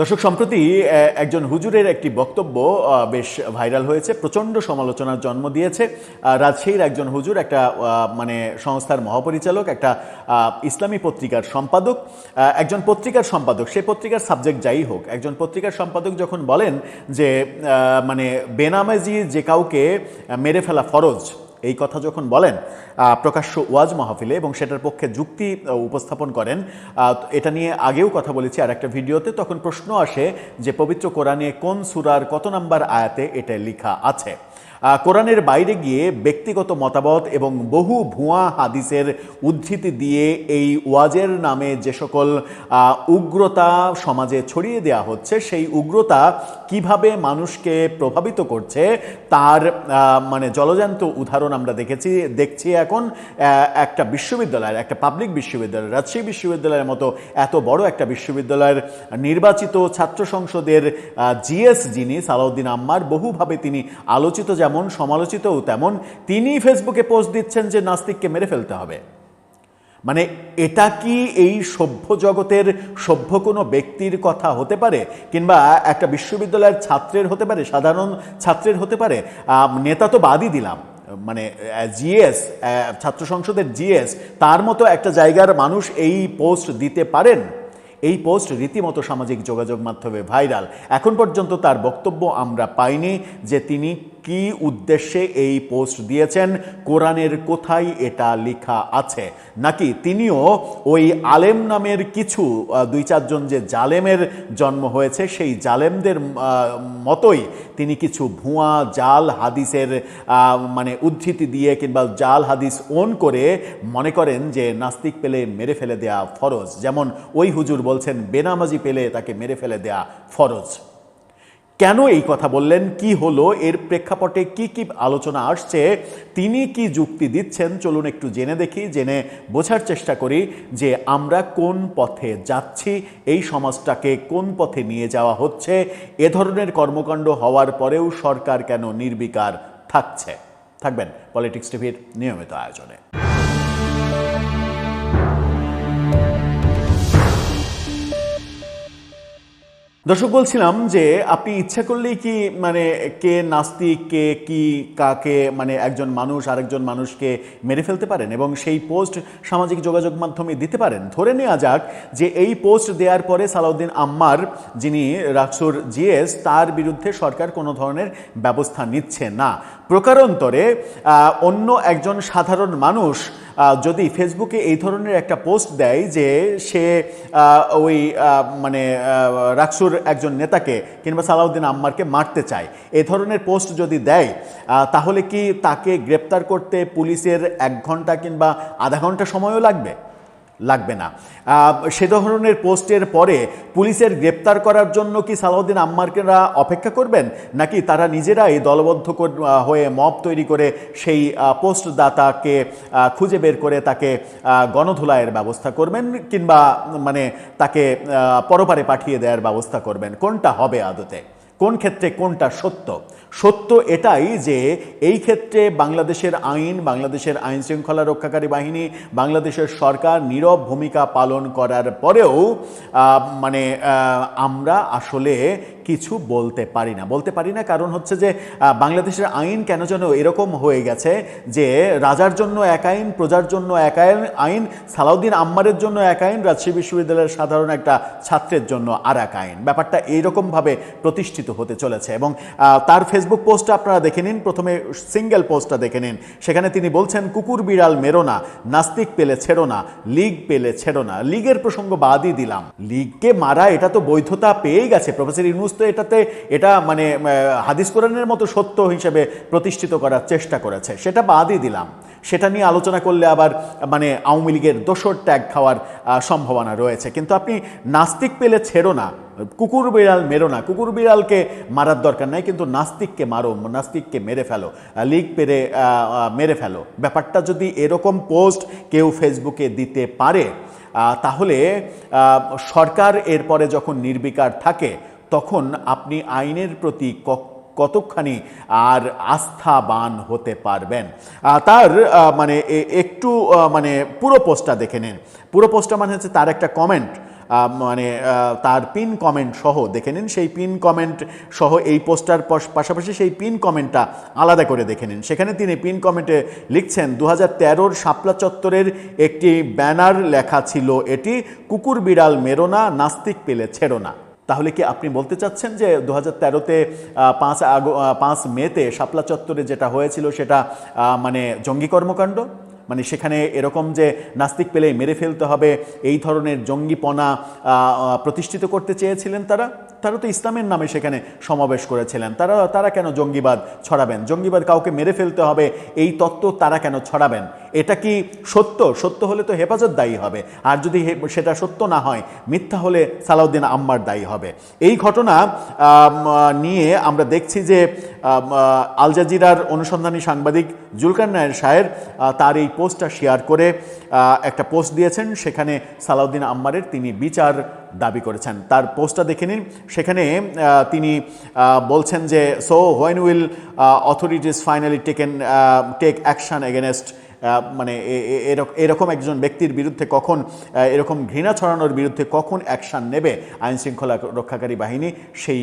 দর্শক, সম্প্রতি একজন হুজুরের একটি বক্তব্য বেশ ভাইরাল হয়েছে, প্রচণ্ড সমালোচনার জন্ম দিয়েছে। রাজশাহীর একজন হুজুর, একটা মানে সংস্থার মহাপরিচালক, একটা ইসলামী পত্রিকার সম্পাদক, একজন পত্রিকার সম্পাদক, সে পত্রিকার সাবজেক্ট যাই হোক, একজন পত্রিকার সম্পাদক যখন বলেন যে মানে বেনামাজি যে কাউকে মেরে ফেলা ফরজ, এই কথা যখন বলেন প্রকাশ্য ওয়াজ মাহফিলে এবং সেটার পক্ষে যুক্তি উপস্থাপন করেন, এটা নিয়ে আগেও কথা বলেছি আর একটা ভিডিওতে, তখন প্রশ্ন আসে যে পবিত্র কোরআনে কোন সূরার কত নম্বর আয়াতে এটা লেখা আছে। কোরআনের বাইরে গিয়ে ব্যক্তিগত মতামত এবং বহু ভুয়া হাদিসের উদ্ধৃতি দিয়ে এই ওয়াজের নামে যে সকল উগ্রতা সমাজে ছড়িয়ে দেওয়া হচ্ছে, সেই উগ্রতা কিভাবে মানুষকে প্রভাবিত করছে তার মানে জলজান্ত উদাহরণ আমরা দেখছি এখন একটা বিশ্ববিদ্যালয়ের, একটা পাবলিক বিশ্ববিদ্যালয়, রাজশাহী বিশ্ববিদ্যালয়ের মতো এত বড় একটা বিশ্ববিদ্যালয়ের নির্বাচিত ছাত্র সংসদের জিএস যিনি সালাউদ্দিন আম্মার, বহুভাবে তিনি আলোচিত যেমন সমালোচিতও তেমন, তিনি ফেসবুকে পোস্ট দিচ্ছেন যে নাস্তিককে মেরে ফেলতে হবে। মানে এটা কি এই সভ্য জগতের সভ্য কোনো ব্যক্তির কথা হতে পারে, কিংবা একটা বিশ্ববিদ্যালয়ের ছাত্রের হতে পারে, সাধারণ ছাত্রের হতে পারে? নেতা তো বাদই দিলাম, মানে জিএস, ছাত্র সংসদের জিএস, তার মতো একটা জায়গার মানুষ এই পোস্ট দিতে পারেন? এই পোস্ট রীতিমতো সামাজিক যোগাযোগ মাধ্যমে ভাইরাল। এখন পর্যন্ত তার বক্তব্য আমরা পাইনি যে তিনি কি উদ্দেশ্যে এই পোস্ট দিয়েছেন, কোরআনের কোথায় এটা লেখা আছে, নাকি তিনিও ওই আলেম নামের কিছু দুই চারজন যে জালেমের জন্ম হয়েছে সেই জালেমদের মতোই তিনি কিছু ভুয়া জাল হাদিসের মানে উদ্ধৃতি দিয়ে কিংবা জাল হাদিস ওন করে মনে করেন যে নাস্তিক পেলে মেরে ফেলে দেয়া ফরজ। যেমন ওই হুজুর বলছেন বেনামাজি পেলে তাকে মেরে ফেলে দেয়া ফরজ। কেন এই কথা বললেন, কি হলো, এর প্রেক্ষাপটে কি কি আলোচনা আসছে, তিনি কি যুক্তি দিচ্ছেন, চলুন একটু জেনে দেখি, জেনে বোঝার চেষ্টা করি যে আমরা কোন পথে যাচ্ছি, এই সমাজটাকে কোন পথে নিয়ে যাওয়া হচ্ছে, এ ধরনের কর্মকাণ্ড হওয়ার পরেও সরকার কেন নির্বিকার থাকছে। থাকবেন পলিটিক্স টিভির নিয়মিত আয়োজনে। দর্শক, বলছিলাম যে আপনি ইচ্ছা করলেই কি মানে কে নাস্তিক, কে কি, কাকে মানে একজন মানুষ আরেকজন মানুষকে মেরে ফেলতে পারেন এবং সেই পোস্ট সামাজিক যোগাযোগ মাধ্যমে দিতে পারেন। ধরে নেওয়া যাক যে এই পোস্ট দেওয়ার পরে সালাউদ্দিন আম্মার, যিনি রাকসুর জিএস, তার বিরুদ্ধে সরকার কোনো ধরনের ব্যবস্থা নিচ্ছে না। প্রকারান্তরে অন্য একজন সাধারণ মানুষ যদি ফেসবুকে এই ধরনের একটা পোস্ট দেয় যে সে ওই মানে রাকসুর একজন নেতাকে কিংবা সালাউদ্দিন আম্মারকে মারতে চায়, এই ধরনের পোস্ট যদি দেয়, তাহলে কি তাকে গ্রেপ্তার করতে পুলিশের 1 ঘন্টা কিংবা আধা ঘন্টা সময়ও লাগবে না? সে ধরনের পোস্টের পরে পুলিশের গ্রেপ্তার করার জন্য কি সালাউদ্দিন আম্মারকেরা অপেক্ষা করবেন, নাকি তারা নিজেরাই দলবদ্ধ হয়ে মব তৈরি করে সেই পোস্টদাতাকে খুঁজে বের করে তাকে গণধোলাইয়ের ব্যবস্থা করবেন, কিংবা মানে তাকে পরপারে পাঠিয়ে দেওয়ার ব্যবস্থা করবেন? কোনটা হবে আদতে? কোন ক্ষেত্রে কোনটা সত্য? সত্য এটাই যে এই ক্ষেত্রে বাংলাদেশের আইন, বাংলাদেশের আইন শৃঙ্খলা রক্ষাকারী বাহিনী, বাংলাদেশের সরকার নীরব ভূমিকা পালন করার পরেও মানে আমরা আসলে কিছু বলতে পারি না। কারণ হচ্ছে যে বাংলাদেশের আইন কেন যেন এরকম হয়ে গেছে যে রাজার জন্য এক আইন, প্রজার জন্য এক আইন, সালাউদ্দিন আম্মারের জন্য এক আইন, রাজশাহী বিশ্ববিদ্যালয়ের সাধারণ একটা ছাত্রের জন্য আর এক আইন। ব্যাপারটা এইরকমভাবে প্রতিষ্ঠিত হতে চলেছে। এবং তার ফেসবুক পোস্টটা আপনারা দেখে নিন, প্রথমে সিঙ্গেল পোস্টটা দেখে নিন। সেখানে তিনি বলছেন, কুকুর বিড়াল মেরো না, নাস্তিক পেলে ছেড়ো না, লীগ পেলে ছেড়ো না। লীগের প্রসঙ্গ বাদই দিলাম, লীগকে মারা এটা তো বৈধতা পেয়েই গেছে। প্রফেসর ইউনূস তো এটা মানে হাদিস কোরআনের মতো সত্য হিসেবে প্রতিষ্ঠিত করার চেষ্টা করেছে, সেটা বাদই দিলাম। সেটা নিয়ে আলোচনা করলে আবার মানে আওয়ামী লীগের দোসর ট্যাগ খাওয়ার সম্ভাবনা রয়েছে। কিন্তু আপনি নাস্তিক পেলে ছেড়ো না, কুকুর বিড়াল মেরো না, কুকুর বিড়ালকে মারার দরকার নাই, কিন্তু নাস্তিককে মারো, নাস্তিককে মেরে ফেলো, লীগ পেরে মেরে ফেলো। ব্যাপারটা যদি এরকম পোস্ট কেউ ফেসবুকে দিতে পারে, তাহলে সরকার এরপরে যখন নির্বিকার থাকে, তখন আপনি আইনের প্রতি কতখানি আর আস্থাবান হতে পারবেন? তার মানে একটু মানে পুরো পোস্টটা দেখে নিন। পুরো পোস্টটা মানে হচ্ছে তার একটা কমেন্ট, মানে তার পিন কমেন্ট সহ দেখে নিন, সেই পিন কমেন্ট সহ এই পোস্টার পাশাপাশি সেই পিন কমেন্টটা আলাদা করে দেখে নিন। সেখানে তিনি পিন কমেন্টে লিখছেন 2013 শাপলা চত্বরের একটি ব্যানার লেখা ছিল, এটি কুকুর বিড়াল মেরো না, নাস্তিক পেলে ছেড়ো না। তাহলে কি আপনি বলতে চাচ্ছেন যে 2013-তে 5 মেতে শাপলা চত্বরে যেটা হয়েছিল সেটা মানে জঙ্গি কর্মকাণ্ড? মানে সেখানে এরকম যে নাস্তিক পেলেই মেরে ফেলতে হবে এই ধরনের জঙ্গিপনা প্রতিষ্ঠিত করতে চেয়েছিলেন তারা তো ইসলামের নামে সেখানে সমাবেশ করেছিলেন। তারা কেন জঙ্গিবাদ ছড়াবেন? জঙ্গিবাদ কাউকে মেরে ফেলতে হবে এই তত্ত্ব তারা কেন ছড়াবেন? এটা কি সত্য হলে তো হেফাজত দায়ী হবে, আর যদি সেটা সত্য না হয়, মিথ্যা হলে সালাউদ্দিন আম্মার দায়ী হবে। এই ঘটনা নিয়ে আমরা দেখছি যে আল জাজিরার অনুসন্ধানী সাংবাদিক জুলকার নায়ের সাহেব তার এই পোস্টটা শেয়ার করে একটা পোস্ট দিয়েছেন, সেখানে সালাউদ্দিন আম্মারের তিনি বিচার দাবি করেছেন। তার পোস্টটা দেখে নিন। সেখানে তিনি বলছেন যে so when will authorities finally take action against, মানে এরকম একজন ব্যক্তির বিরুদ্ধে কখন, এরকম ঘৃণা ছড়ানোর বিরুদ্ধে কখন অ্যাকশান নেবে আইনশৃঙ্খলা রক্ষাকারী বাহিনী, সেই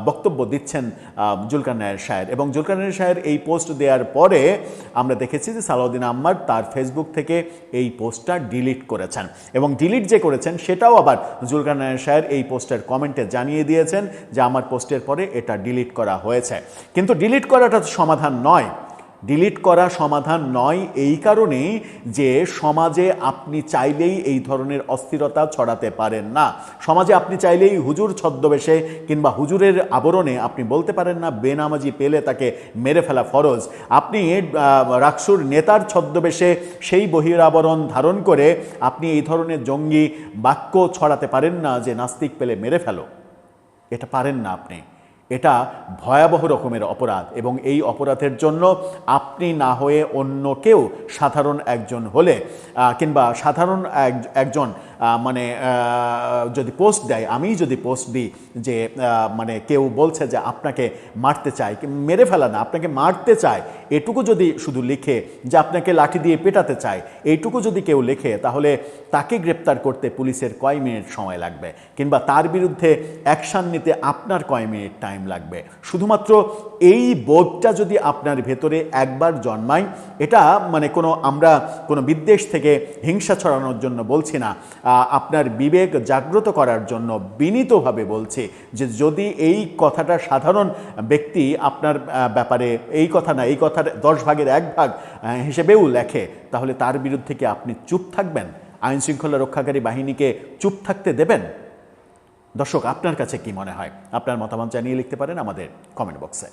বক্তব্য দিচ্ছেন জুলকার নায়ের সাহেব। এবং জুলকার নায়ের সাহেব এই পোস্ট দেওয়ার পরে আমরা দেখেছি যে সালাউদ্দিন আম্মার তার ফেসবুক থেকে এই পোস্টটা ডিলিট করেছেন, এবং ডিলিট যে করেছেন সেটাও আবার জুলকার নায়ের সাহেব এই পোস্টের কমেন্টে জানিয়ে দিয়েছেন যে আমার পোস্টের পরে এটা ডিলিট করা হয়েছে। কিন্তু ডিলিট করাটা সমাধান নয়। ডিলিট করা সমাধান নয় এই কারণেই যে সমাজে আপনি চাইলেই এই ধরনের অস্থিরতা ছড়াতে পারেন না। সমাজে আপনি চাইলেই হুজুর ছদ্মবেশে কিংবা হুজুরের আবরণে আপনি বলতে পারেন না বেনামাজি পেলে তাকে মেরে ফেলা ফরজ। আপনি রাকসুর নেতার ছদ্মবেশে সেই বহিরাবরণ ধারণ করে আপনি এই ধরনের জঙ্গি বাক্য ছড়াতে পারেন না যে নাস্তিক পেলে মেরে ফেলো। এটা পারেন না আপনি। এটা ভয়াবহ রকমের অপরাধ, এবং এই অপরাধের জন্য আপনি না হয়ে অন্য কেউ, সাধারণ একজন হলে কিংবা সাধারণ একজন মানে যদি পোস্ট দেয়, আমি যদি পোস্ট দিই যে মানে কেউ বলছে যে আপনাকে মারতে চায়, মেরে ফেলা না, আপনাকে মারতে চায়, এটুকু যদি শুধু লিখে যে আপনাকে লাঠি দিয়ে পেটাতে চায়, এইটুকু যদি কেউ লেখে, তাহলে তাকে গ্রেপ্তার করতে পুলিশের কয় মিনিট সময় লাগবে, কিংবা তার বিরুদ্ধে অ্যাকশান নিতে আপনার কয় মিনিট টাইম লাগবে। শুধুমাত্র এই বোধটা যদি আপনার ভেতরে একবার জন্মায়, এটা মানে আমরা কোনো বিদ্বেষ থেকে হিংসা ছড়ানোর জন্য বলছি না, আপনার বিবেক জাগ্রত করার জন্য বিনীতভাবে বলছি যে যদি এই কথাটা সাধারণ ব্যক্তি আপনার ব্যাপারে এই কথা না, এই কথার 10 ভাগের 1 ভাগ হিসেবেও লেখে, তাহলে তার বিরুদ্ধে কি আপনি চুপ থাকবেন? আইনশৃঙ্খলা রক্ষাকারী বাহিনীকে চুপ থাকতে দেবেন? দর্শক, আপনার কাছে কি মনে হয়? আপনার মতামত জানিয়ে লিখতে পারেন আমাদের কমেন্ট বক্সে।